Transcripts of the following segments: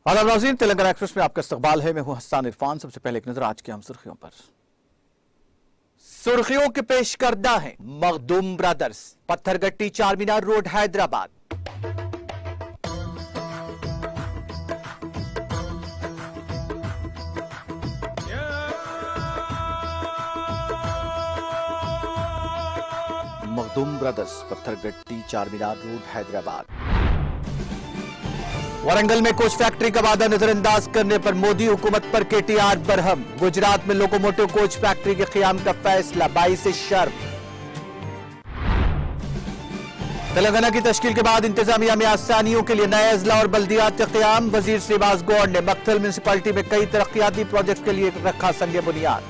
आदाब नाज़रीन, तेलंगाना एक्सप्रेस में आपका इस्तकबाल है। मैं हूं हस्सान इरफान। सबसे पहले एक नजर आज की हम सुर्खियों पर। सुर्खियों के पेश करदा है Makhdoom brothers, Pathergatti Charminar road Hyderabad. Makhdoom brothers, Pathergatti Charminar road Hyderabad. Warangal में कोच फैक्ट्री का वादा नजरअंदाज करने पर मोदी हुकूमत पर केटीआर बरहम। गुजरात में लोकोमोटिव कोच फैक्ट्री के क़याम का फैसला 22 शर्म। तेलंगाना की तश्कील के बाद इंतजामिया में आसानियों के लिए नए अजला और बल्दियात के क़याम। वजीर श्रीनिवास गौड़ ने मक्तल म्यूनिसिपैलिटी में कई तरक्याती प्रोजेक्ट के लिए रखा संग बुनियाद।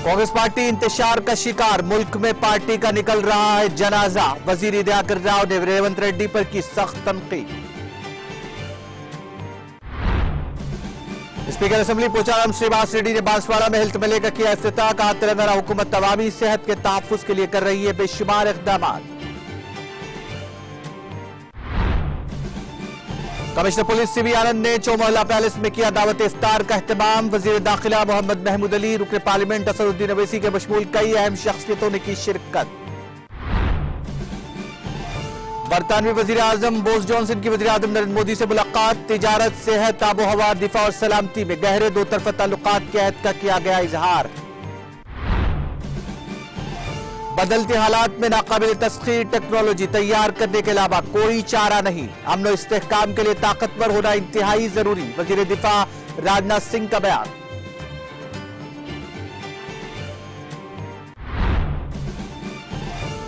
कांग्रेस पार्टी इंतशार का शिकार, मुल्क में पार्टी का निकल रहा है जनाजा। वजीर दयाकर राव ने रेवंत रेड्डी पर की सख्त तनकीद। स्पीकर असेंबली पोचाराम श्रीनिवास रेड्डी ने बांसवाड़ा में हेल्थ मेले का किया इफ्तिताह। कहा, तेलंगाना हुकूमत अवामी सेहत के तहफ्फुज़ के लिए कर रही है बेशुमार इक़दाम। कमिश्नर पुलिस सीवी आनंद ने चौमहला पैलेस में किया दावत इफ्तार का एहतमाम। वजीर दाखिला मोहम्मद महमूद अली, रुकन पार्लियामेंट असदुद्दीन अवैसी के बशमूल कई अहम शख्सियतों ने की शिरकत। बरतानवी वजीर आजम बोरिस जॉनसन की वजीर आजम नरेंद्र मोदी से मुलाकात। तिजारत, सेहत, आबोहवा, दिफा और सलामती में गहरे दो तरफा ताल्लुकात के अहद का किया गया इजहार। बदलते हालात में नाकाबिल तस्खीर टेक्नोलॉजी तैयार करने के अलावा कोई चारा नहीं। अमन और इस्तेहकाम के लिए ताकतवर होना इंतहाई जरूरी। वजीर दिफा राजनाथ सिंह का बयान।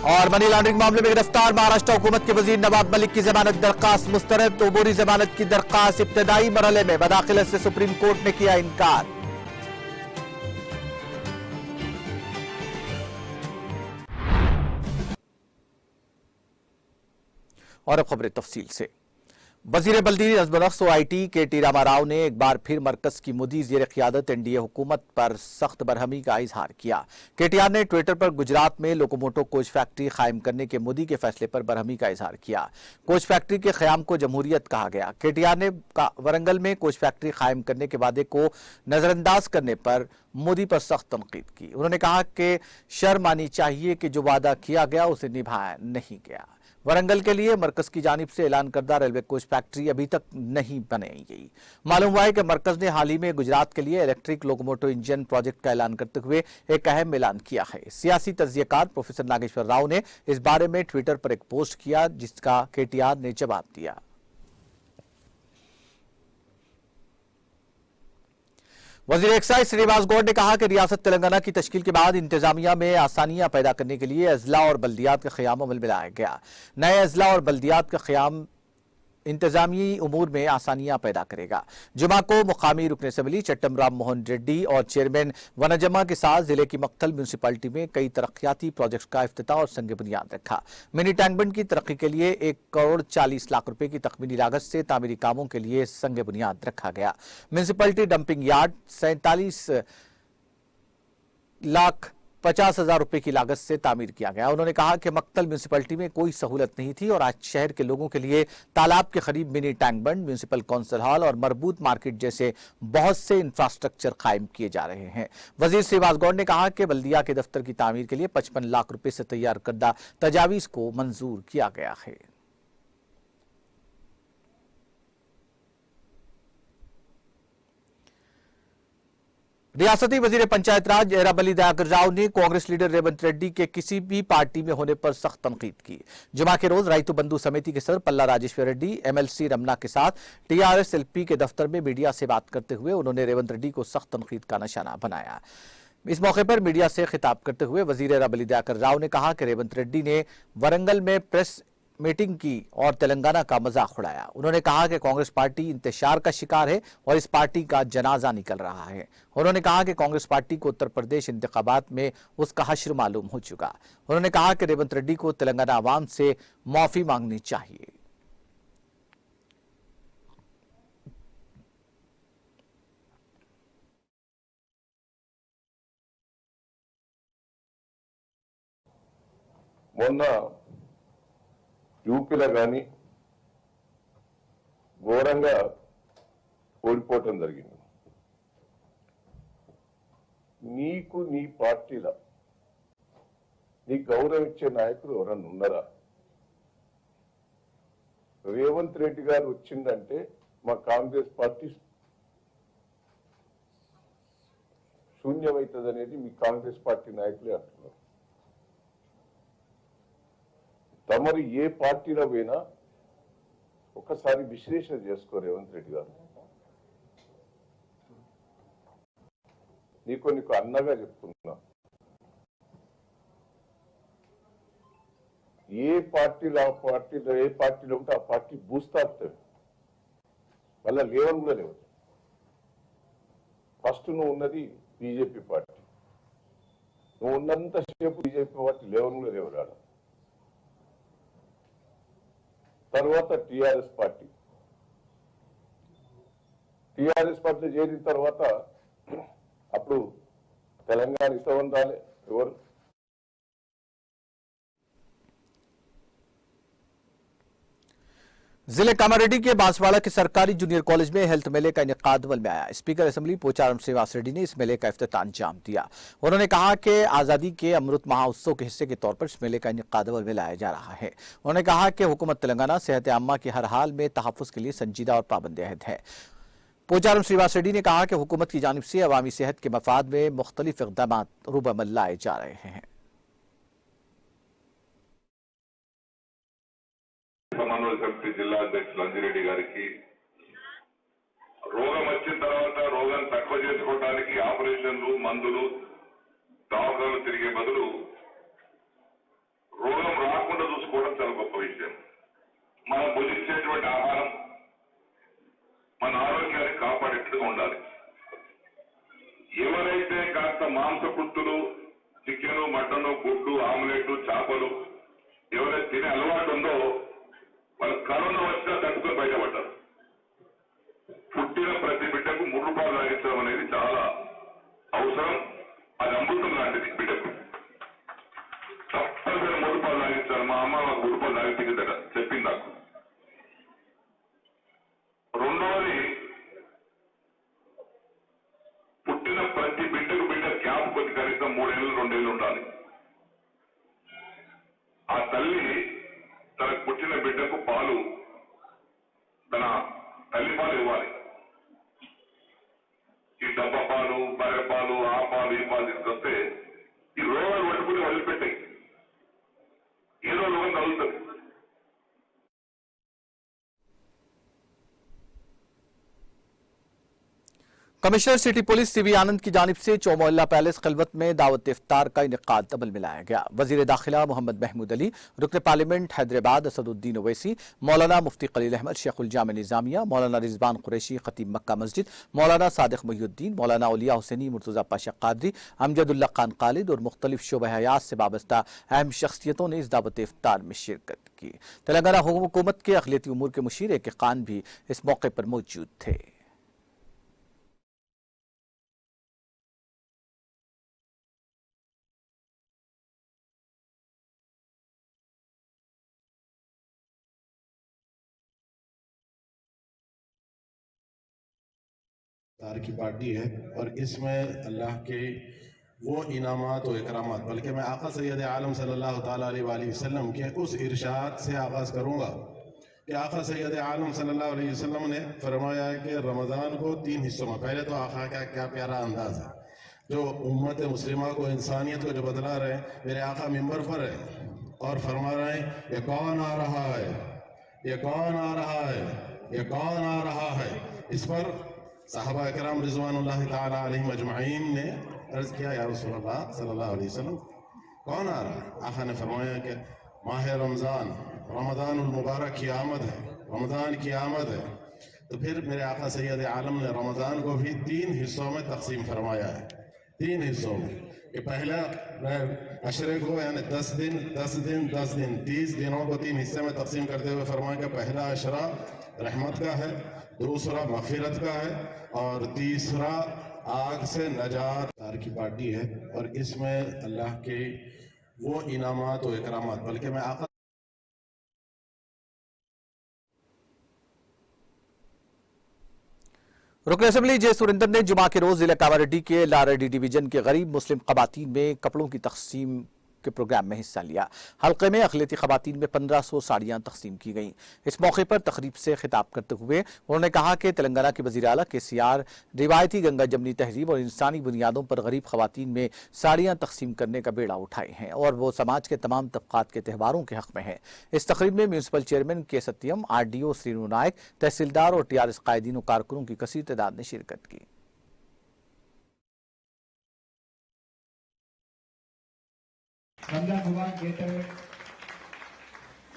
और मनी लॉन्ड्रिंग मामले में गिरफ्तार महाराष्ट्र हुकूमत के वजीर नवाब मलिक की जमानत दरखास्त मुस्तरद। तो बोरी जमानत की दरखास्त इब्तदाई मरहले में बदाखिलत से सुप्रीम कोर्ट ने किया इनकार। और अब खबरें तफसील से। वजीर बल्दी नज़्म-ओ-नक्श व आई.टी. के.टी. रामाराव ने एक बार फिर मरकज की मोदी ज़ेर क़ियादत एनडीए हुकूमत पर सख्त बरहमी का इजहार किया। केटीआर ने ट्विटर पर गुजरात में लोकोमोटिव कोच फैक्ट्री कायम करने के मोदी के फैसले पर बरहमी का इजहार किया। कोच फैक्ट्री के क़याम को जमहूरियत कहा गया। केटीआर ने वरंगल में कोच फैक्ट्री कायम करने के वादे को नजरअंदाज करने पर मोदी पर सख्त तनकीद की। उन्होंने कहा कि शर्म आनी चाहिए कि जो वादा किया गया उसे निभाया नहीं गया। वरंगल के लिए मरकज की जानिब से ऐलान करदा रेलवे कोच फैक्ट्री अभी तक नहीं बनाई गई। मालूम हुआ है कि मरकज ने हाल ही में गुजरात के लिए इलेक्ट्रिक लोकोमोटिव इंजन प्रोजेक्ट का ऐलान करते हुए एक अहम ऐलान किया है। सियासी तज्जियाकार प्रोफेसर नागेश्वर राव ने इस बारे में ट्विटर पर एक पोस्ट किया, जिसका केटीआर ने जवाब दिया। वजीर एक्साइज श्रीनिवास गौड़ ने कहा कि रियासत तेलंगाना की तश्कील के बाद इंतजामिया में आसानियां पैदा करने के लिए अजला और बल्दियात का क़याम अमल में लाया गया। नए अजला और बल्दियात का क़याम इंतजामी उमूर में आसानियां पैदा करेगा। जुमा को मुकामी रुकन असेंबली चट्टम राम मोहन रेड्डी और चेयरमैन वनजमा के साथ जिले की मक्तल म्यूनिसिपैलिटी में कई तरक्याती प्रोजेक्ट्स का इफ्तिताह और संग बुनियाद रखा। मिनी टैंक बंड की तरक्की के लिए 1 करोड़ 40 लाख रुपए की तखमीनी लागत से तामीरी कामों के लिए संग बुनियाद रखा गया। म्यूनिसिपैलिटी डंपिंग यार्ड 47 लाख 50,000 रुपए की लागत से तामीर किया गया। उन्होंने कहा कि मक्तल म्यूनिसिपैलिटी में कोई सहूलत नहीं थी और आज शहर के लोगों के लिए तालाब के करीब मिनी टैंक बंड, म्यूनिसिपल काउंसिल हॉल और मरबूत मार्केट जैसे बहुत से इंफ्रास्ट्रक्चर कायम किए जा रहे हैं। वजीर श्रीनिवास गौड़ ने कहा कि बल्दिया के दफ्तर की तामीर के लिए 55 लाख रुपए से तैयार करदा तजावीज को मंजूर किया गया है। रियासती वजीर पंचायत राज एराबली दयाकर राव ने कांग्रेस लीडर रेवंत रेड्डी के किसी भी पार्टी में होने पर सख्त तनकीद की। जुमा के रोज राइतु बंधु समिति के सदर पल्ला राजेश्वर रेड्डी एमएलसी रमना के साथ टीआरएस एलपी के दफ्तर में मीडिया से बात करते हुए उन्होंने रेवंत रेड्डी को सख्त तनकीद का निशाना बनाया। इस मौके पर मीडिया से खिताब करते हुए वजीर एराबली दयाकर राव ने कहा कि रेवंत रेड्डी ने वरंगल में प्रेस मीटिंग की और तेलंगाना का मजाक उड़ाया। उन्होंने कहा कि कांग्रेस पार्टी इंतशार का शिकार है और इस पार्टी का जनाजा निकल रहा है। उन्होंने कहा कि कांग्रेस पार्टी को उत्तर प्रदेश इंतखाबात में उसका हश्र मालूम हो चुका। उन्होंने कहा कि रेवंत रेड्डी को तेलंगाना आवाम से माफी मांगनी चाहिए। మొన్న యూపీలో కానీ ఘోరంగా ఓడిపోవటం జరిగింది. నీకు నీ పార్టీలో నీ గౌరవం ఇచ్చే నాయకుడు ఎవరన్నా ఉన్నారా? రేవంత్ రెడ్డి గారు వచ్చిందంటే మా కాంగ్రెస్ పార్టీ శూన్యమవుతుంది అనేది మీ కాంగ్రెస్ పార్టీ నాయకులే అంటున్నారు. తమరు ఏ పార్టీలో పోయినా ఒకసారి విశ్లేషణ చేసుకో రేవంత్ రెడ్డి గారు. నీకు అన్నగా చెప్తున్నా, ఏ పార్టీలో ఉంటే ఆ పార్టీ భూస్థాపితమే. మళ్ళా లేవని కూడా లేవు. ఫస్ట్ నువ్వు ఉన్నది బీజేపీ పార్టీ, నువ్వు ఉన్నంతసేపు బీజేపీ పార్టీ లేవని కూడా లేవు రాడ. తర్వాత టిఆర్ఎస్ పార్టీలో చేరిన తర్వాత అప్పుడు తెలంగాణ ఇస్తామని రాలే ఎవరు. जिले कामारेड्डी के बांसवाड़ा के सरकारी जूनियर कॉलेज में हेल्थ मेले का इनेकाद अमल में आया। स्पीकर असेंबली पोचाराम श्रीनिवास रेड्डी ने इस मेले का इफ्तिताह अंजाम दिया। उन्होंने कहा कि आजादी के अमृत महोत्सव के हिस्से के तौर पर इस मेले का इनेकाद अमल में लाया जा रहा है। उन्होंने कहा कि हुकूमत तेलंगाना सेहत आम्मा की हर हाल में तहफ़्फ़ुज़ के लिए संजीदा और पाबंद अहद है। पोचाराम श्रीनिवास रेड्डी ने कहा कि हुकूमत की जानिब से अवामी सेहत के मफाद में मुख्तलिफ इक़दाम रूबअमल लाए जा रहे हैं। సమన్వయ సమితి జిల్లా అధ్యక్షులు అంజిరెడ్డి గారికి రోగం వచ్చిన తర్వాత రోగాన్ని తక్కువ చేసుకోవడానికి ఆపరేషన్లు, మందులు, దవాఖానాలు తిరిగే బదులు రోగం రాకుండా చూసుకోవడం చాలా గొప్ప విషయం. మనం భుజించేటువంటి ఆహారం మన ఆరోగ్యాన్ని కాపాడేట్టుగా ఉండాలి. ఎవరైతే కాస్త మాంసకృత్తులు, చికెను, మటను, గుడ్డు, ఆమ్లెట్, చేపలు ఎవరైతే తినే అలవాటు ఉందో వాళ్ళు కరోనా వచ్చినా తట్టుకొని బయటపడ్డారు. పుట్టిన ప్రతి బిడ్డకు 3 రూపాయలు తాగించడం అనేది చాలా అవసరం. అది అమృతం లాంటిది. బిడ్డకు తప్పనిసరి 3 రూపాయలు తాగించాలి. మా అమ్మ నాకు 3 రూపాయలు తాగించిందట చెప్పింది నాకు. రెండవది, పుట్టిన ప్రతి బిడ్డ గ్యాప్ కొద్ది కనీసం 3 ఏళ్ళు 2 ఏళ్ళు ఉండాలి. ఆ తల్లి తనకు పుట్టిన బిడ్డకు పాలు, తన తల్లి పాలు ఇవ్వాలి. ఈ డబ్బా పాలు, బర్రె పాలు, ఆ పాలు, ఈ పాలు తీసుకొస్తే ఈ రోగాలు పట్టుకుని వదిలిపెట్టాయి. ఏదో రోగం కలుగుతుంది. कमिश्नर सिटी पुलिस सीवी आनंद की जानिब से चौमोहल्ला पैलेस खलवत में दावत इफ्तार का इनेकाद अमल में लाया गया। वजीर दाखिला मोहम्मद महमूद अली, रुकन पार्लियामेंट हैदराबाद असदुद्दीन ओवैसी, मौलाना मुफ्ती खलील अहमद शेखुल जाम निजामिया, मौलाना रिजवान कुरैशी खतीब मक्का मस्जिद, मौलाना सादिक मुहियुद्दीन, मौलाना औलिया हुसैनी मुर्तजा पाशा कादरी, अमजदुल्ला खान खालिद और मुख्तलिफ शोबे हयात से वाबस्ता अहम शख्सियतों ने इस दावत इफ्तार में शिरकत की। तेलंगाना हुकूमत के अखिलती उमूर के मुशीर ए के खान भी इस मौके पर मौजूद थे। तार की पार्टी है और इसमें अल्लाह के वो इनामात और इकरामात, बल्कि मैं आका सैयद आलम सल्लल्लाहु ताला अलैहि वसल्लम के उस इरशाद से आगाज़ करूँगा कि आका सैयद आलम सल्लल्लाहु अलैहि वसल्लम ने फरमाया है कि रमज़ान को 3 हिस्सों में, पहले तो आका का क्या प्यारा अंदाज़ है जो उम्मत मुस्लिमा को, इंसानियत को जो बतला रहे हैं। मेरे आका मिंबर पर है और फरमा रहे हैं, ये कौन आ रहा है, ये कौन आ रहा है, ये कौन आ रहा है। इस पर साहबा इकराम रिज़वानुल्लाह ताला अलैहिम अजमईन ने अर्ज़ किया, या रसूलल्लाह सल्लल्लाहु अलैहि वसल्लम कौन आ रहा है। आका ने फरमाया कि माह रमज़ान, रमज़ानुल मुबारक की आमद है, रमज़ान की आमद है। तो फिर मेरे आका सैयद आलम ने रमज़ान को भी 3 हिस्सों में तकसीम फरमाया है। 3 हिस्सों में कि पहला अशरे को यानी 10 दिन 30 दिनों को 3 हिस्से में तकसीम करते हुए फरमाया कि पहला अशरा रहमत का है, दूसरा मग़फ़िरत का है और तीसरा आग से नजात। तार की पार्टी है और इसमें अल्लाह के वो इनामात और इकरामात, बल्कि मैं आका रुकन असेंबली जे सुरेंद्र ने जुमा के रोज जिला कामारेड्डी के लारेड्डी डिवीजन के गरीब मुस्लिम खवातीन में कपड़ों की तकसीम के प्रोग्राम में हिस्सा लिया। हल्के में अखिलती खवातीन में 1500 साड़ियां तकसीम की गईं। इस मौके पर तकरीब से खिताब करते हुए उन्होंने कहा कि तेलंगाना के वजीर आला KCR रिवायती गंगा जमनी तहजीब और इंसानी बुनियादों पर गरीब खवातीन में साड़ियां तकसीम करने का बेड़ा उठाए हैं और वो समाज के तमाम तबकात के त्योहारों के हक में है। इस तकरीब में म्यूनसिपल चेयरमैन K सत्यम, RDO श्रीनु नायक, तहसीलदार और TRS कायदीन और कारकुनों की कसीर तादाद ने शिरकत की। रमजान मुबारक देते हुए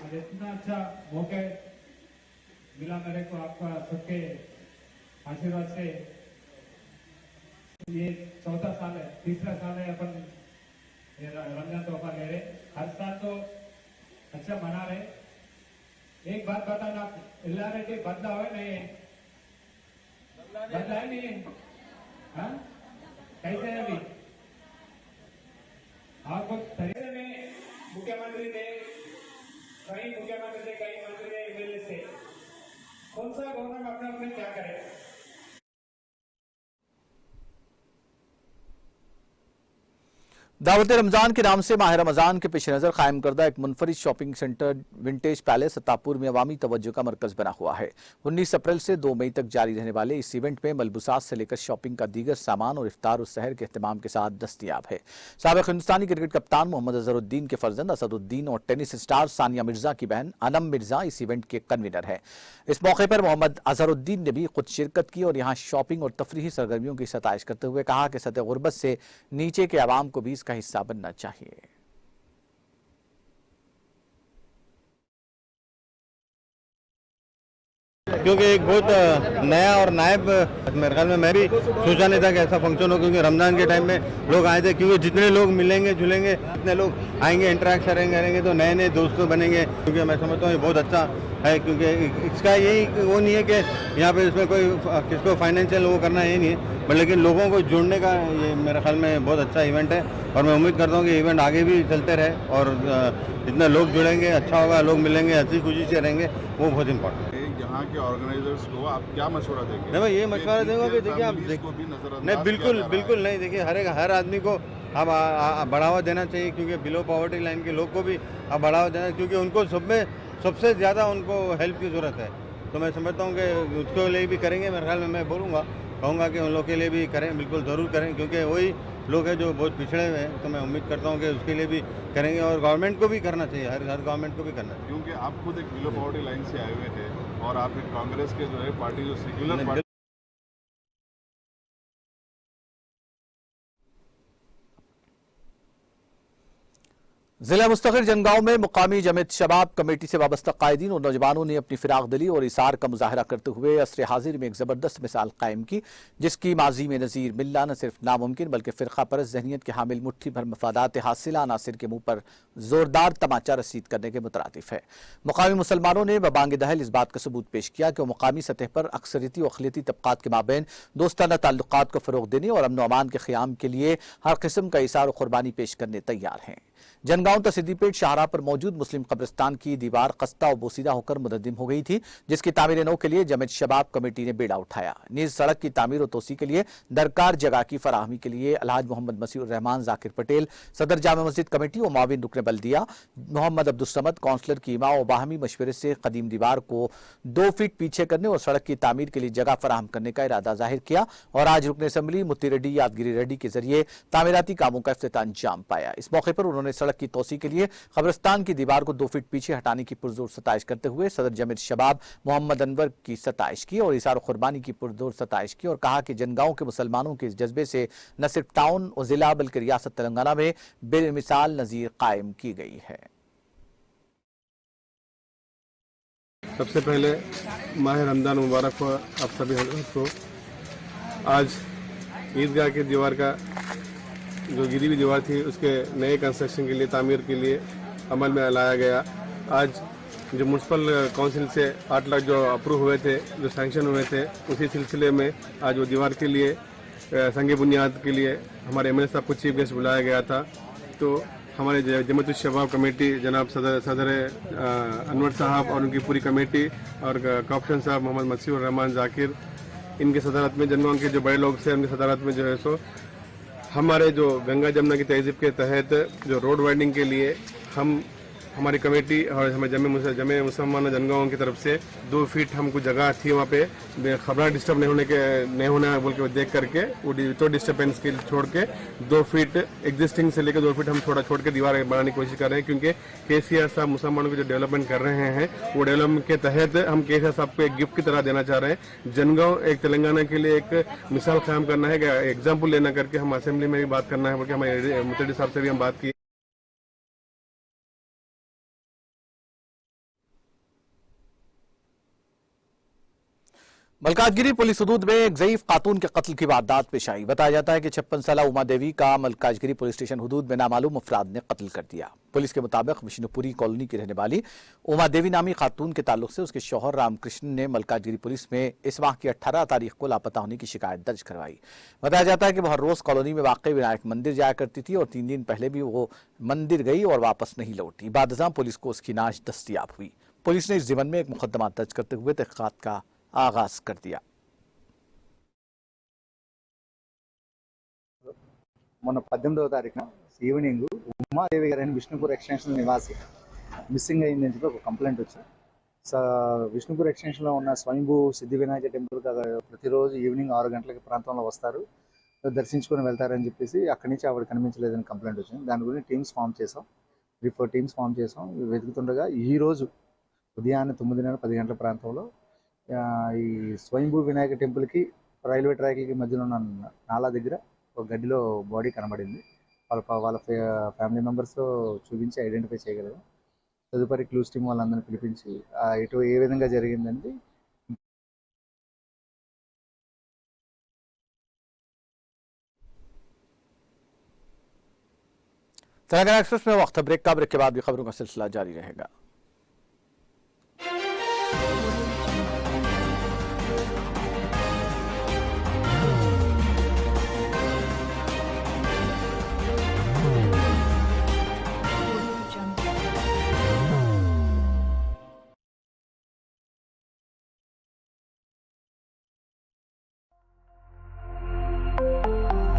और इतना अच्छा मौका मिला मेरे को आपका सबके आशीर्वाद से। ये चौथा साल है, तीसरा साल है अपन रमजान तोहफा ले रहे। हर साल तो अच्छा मना रहे। एक बात बताना, इल्लारेड्डी बदला हुआ नहीं है, बदला है नहीं है, हाँ कैसे है अभी आपको तरीके में मुख्यमंत्री थे, कहीं मुख्यमंत्री थे, कहीं मंत्री थे, MLA से, कौन सा गवर्नमेंट अपने अपने क्या करे। दावत रमजान के नाम से माह रमजान के पेश नजर कायम करदा एक मुनफरिद शॉपिंग सेंटर विंटेज पैलेस सत्तापुर में अवामी तवज्जो का मरकज बना हुआ है। 19 अप्रैल से 2 मई तक जारी रहने वाले इस इवेंट में मलबूसात से लेकर शॉपिंग का दीगर सामान और इफ्तार और सहर के अहतमाम के साथ दस्तयाब है। साबिक हिंदुस्तानी क्रिकेट कप्तान मोहम्मद अजहरुद्दीन के फर्जंद असदुद्दीन और टेनिस स्टार सानिया मिर्जा की बहन अनम मिर्जा इस इवेंट के कन्वीनर है। इस मौके पर मोहम्मद अजहरुद्दीन ने भी खुद शिरकत की और यहाँ शॉपिंग और तफरीही सरगर्मियों की सताइश करते हुए कहा कि सतह गुर्बत से नीचे के अवाम को भी इसका हिस्सा बनना चाहिए। क्योंकि एक बहुत नया और नायब मेरे ख्याल में मैं भी सोचा नहीं था कि ऐसा फंक्शन हो, क्योंकि रमजान के टाइम में लोग आए थे, क्योंकि जितने लोग मिलेंगे जुलेंगे, जितने लोग आएंगे इंटरेक्ट करेंगे तो नए नए दोस्तों बनेंगे। क्योंकि मैं समझता हूँ ये बहुत अच्छा है, क्योंकि इसका यही वो नहीं है कि यहाँ पे इसमें कोई किसको फाइनेंशियल वो करना ये नहीं है, बट लेकिन लोगों को जोड़ने का ये मेरे ख्याल में बहुत अच्छा इवेंट है। और मैं उम्मीद करता हूँ कि इवेंट आगे भी चलते रहे और जितने लोग जुड़ेंगे अच्छा होगा, लोग मिलेंगे, हंसी खुशी से रहेंगे, वो बहुत इंपॉर्टेंट है। यहाँ के ऑर्गेनाइजर्स को आप क्या मशवरा देंगे? नहीं, मैं ये मशवरा दूंगा कि देखिए आप नहीं, बिल्कुल नहीं, देखिए हर आदमी को आप बढ़ावा देना चाहिए, क्योंकि बिलो पॉवर्टी लाइन के लोग को भी आप बढ़ावा देना, क्योंकि उनको सबसे ज़्यादा उनको हेल्प की ज़रूरत है। तो मैं समझता हूँ कि उसके लिए भी करेंगे। मेरे ख्याल में मैं कहूँगा कि उन लोग के लिए भी करें, बिल्कुल ज़रूर करें, क्योंकि वही लोग हैं जो बहुत पिछड़े हुए हैं। तो मैं उम्मीद करता हूँ कि उसके लिए भी करेंगे और गवर्नमेंट को भी करना चाहिए, हर गवर्नमेंट को भी करना चाहिए। क्योंकि आप खुद एक बिलो पॉवर्टी लाइन से आए हुए थे और आप एक कांग्रेस के जो है पार्टी जो सेक्युलर पार्टी जिला मुस्तकिल जनगांव में मुकामी जमीयत शबाब कमेटी से वाबस्ता कायदीन और नौजवानों ने अपनी फिराक दिली और इसार का मुजाहरा करते हुए असर हाजिर में एक जबरदस्त मिसाल कायम की, जिसकी माजी में नज़ीर मिलना न सिर्फ नामुमकिन बल्कि फ़िरका परस्त ज़हनियत के हामिल मुट्ठी भर मफादात हासिला अनासिर के मुंह पर जोरदार तमाचा रसीद करने के मुतरातिफ है। मुकामी मुसलमानों ने बबांग दहल इस बात का सबूत पेश किया कि वो मुकामी सतह पर अक्सरियती और अक़लियती तबक़ात के माबैन दोस्ताना ताल्लुक़ात को फ़रोग़ देने और अमन अमान के क़याम के लिए हर किस्म का इसार और क़ुरबानी पेश करने तैयार हैं। जनगांव तसिद्दीपेट शाहराह पर मौजूद मुस्लिम कब्रिस्तान की दीवार खस्ता और बोसीदा होकर मुदद्दिम हो गई थी, जिसकी तामीर नौ के लिए जमीयत शबाब कमेटी ने बेड़ा उठाया। नीज सड़क की तामीर और तोसी के लिए दरकार जगह की फराहमी के लिए अलहाज मोहम्मद मसीहुर रहमान जाकिर पटेल सदर जामा मस्जिद कमेटी और माविन रुकन बल्दिया मोहम्मद अब्दुस्समद काउंसलर कीमा और बाहमी मशवरे से कदीम दीवार को 2 फीट पीछे करने और सड़क की तामीर के लिए जगह फराहम करने का इरादा जाहिर किया और आज रुकन असम्बली मुत्ती रेड्डी यादगिरी रेड्डी के जरिए तामीराती कामों का इफ्तिताह अंजाम पाया। इस मौके पर उन्होंने सड़क की तोसी के लिए कब्रिस्तान की दीवार को 2 फीट पीछे हटाने की पुरजोर सताइश करते हुए सदर जमीयत शबाब मोहम्मद अनवर की सताइश की और इसार कुर्बानी की पुरजोर सताइश की और कहा कि जनगांव के मुसलमानों के इस जज्बे से न सिर्फ टाउन और जिला बल्कि रियासत तेलंगाना में बेमिसाल नजीर कायम की गई है। सबसे पहले माह रमजान मुबारक हो आप सभी हजरत को। आज ईदगाह की दीवार का जो गिरी हुई दीवार थी उसके नए कंस्ट्रक्शन के लिए तामीर के लिए अमल में लाया गया। आज जो म्यूनसिपल काउंसिल से 8 लाख जो अप्रूव हुए थे, जो सैंक्शन हुए थे, उसी सिलसिले में आज वो दीवार के लिए संगे बुनियाद के लिए हमारे MLA साहब को चीफ गेस्ट बुलाया गया था। तो हमारे जमीयत शबाब कमेटी जनाब सदर अनवर साहब और उनकी पूरी कमेटी और कॉप्शन साहब मोहम्मद मसीहुर रहमान जाकिर इनकी सदारत में, जनगांव के जो बड़े लोग से उनकी सदारत में जो है सो हमारे जो गंगा जमुना की तहजीब के तहत जो रोड वाइडनिंग के लिए हमारी कमेटी और हमें जमे मुसलमान जनगांव की तरफ से 2 फीट हमको जगह थी वहाँ पे खबर डिस्टर्ब नहीं होना बोल के देख करके वो तो डिस्टर्बेंस के छोड़ के 2 फीट एग्जिस्टिंग से लेकर 2 फीट हम थोड़ा छोड़ के दीवार बनाने की कोशिश कर रहे हैं, क्योंकि केसीआर साहब मुसलमानों की जो डेवलपमेंट कर रहे हैं वो डेवलपमेंट के तहत हम केसीआर साहब को एक गिफ्ट की तरह देना चाह रहे हैं। जनगांव एक तेलंगाना के लिए एक मिसाल कायम करना है, एग्जाम्पल लेना करके हम असेंबली में भी बात करना है, बल्कि हमारे मुतल्ली साहब से भी हम बात की। मलकाजगिरी पुलिस हदूद में एक ज़ईफ खातून के कत्ल की वारदात पेश आई। बताया जाता है कि 56 साला उमा देवी का मलकाजगिरी पुलिस स्टेशन हदूद में नामालूम अफराद ने कत्ल कर दिया। पुलिस के मुताबिक विष्णुपुरी कॉलोनी की रहने वाली उमा देवी नामी खातून के ताल्लुक से उसके शौहर रामकृष्ण ने मलकाजगिरी पुलिस में इस माह की 18 तारीख को लापता होने की शिकायत दर्ज करवाई। बताया जाता है कि वह हर रोज कॉलोनी में वाक़ विनायक मंदिर जाया करती थी और 3 दिन पहले भी वो मंदिर गई और वापस नहीं लौटी। बादशाह पुलिस को उसकी नाश दस्तयाब हुई। पुलिस ने इस ज़िमन में एक मुकदमा दर्ज करते हुए तहक़ीक़ात का आगाज कर दिया। మొన్న 18వ తారీఖున ఈవినింగ్ ఉమాదేవి గారని విష్ణుపూర్ ఎక్స్టెన్షన్ నివాసి మిస్సింగ్ అయిందని చెప్పి ఒక కంప్లైంట్ వచ్చింది. విష్ణుపూర్ ఎక్స్టెన్షన్లో ఉన్న స్వయంభూ సిద్ధి వినాయక టెంపుల్ ప్రతిరోజు ఈవినింగ్ 6 గంటలకి ప్రాంతంలో వస్తారు, దర్శించుకొని వెళ్తారని చెప్పేసి అక్కడి నుంచి ఆవిడ కనిపించలేదని కంప్లైంట్ వచ్చింది. దాని గురించి టీమ్స్ ఫామ్ చేసాం, 3-4 టీమ్స్ ఫామ్ చేసాం. వెతుకుతుండగా ఈరోజు ఉదయాన్నే 9:10 గంటల ప్రాంతంలో ఈ స్వయంభూ వినాయక టెంపుల్కి రైల్వే ట్రాక్లకి మధ్యలో ఉన్న నాలా దగ్గర ఒక గడ్డిలో బాడీ కనబడింది. వాళ్ళ ఫ్యామిలీ మెంబర్స్తో చూపించి ఐడెంటిఫై చేయగలరు. తదుపరి క్లూస్ టీమ్ వాళ్ళందరినీ పిలిపించి ఏ విధంగా జరిగిందండి तेलंगाना एक्सप्रेस में वक्त ब्रेक का, ब्रेक के बाद भी खबरों का सिलसिला जारी रहेगा।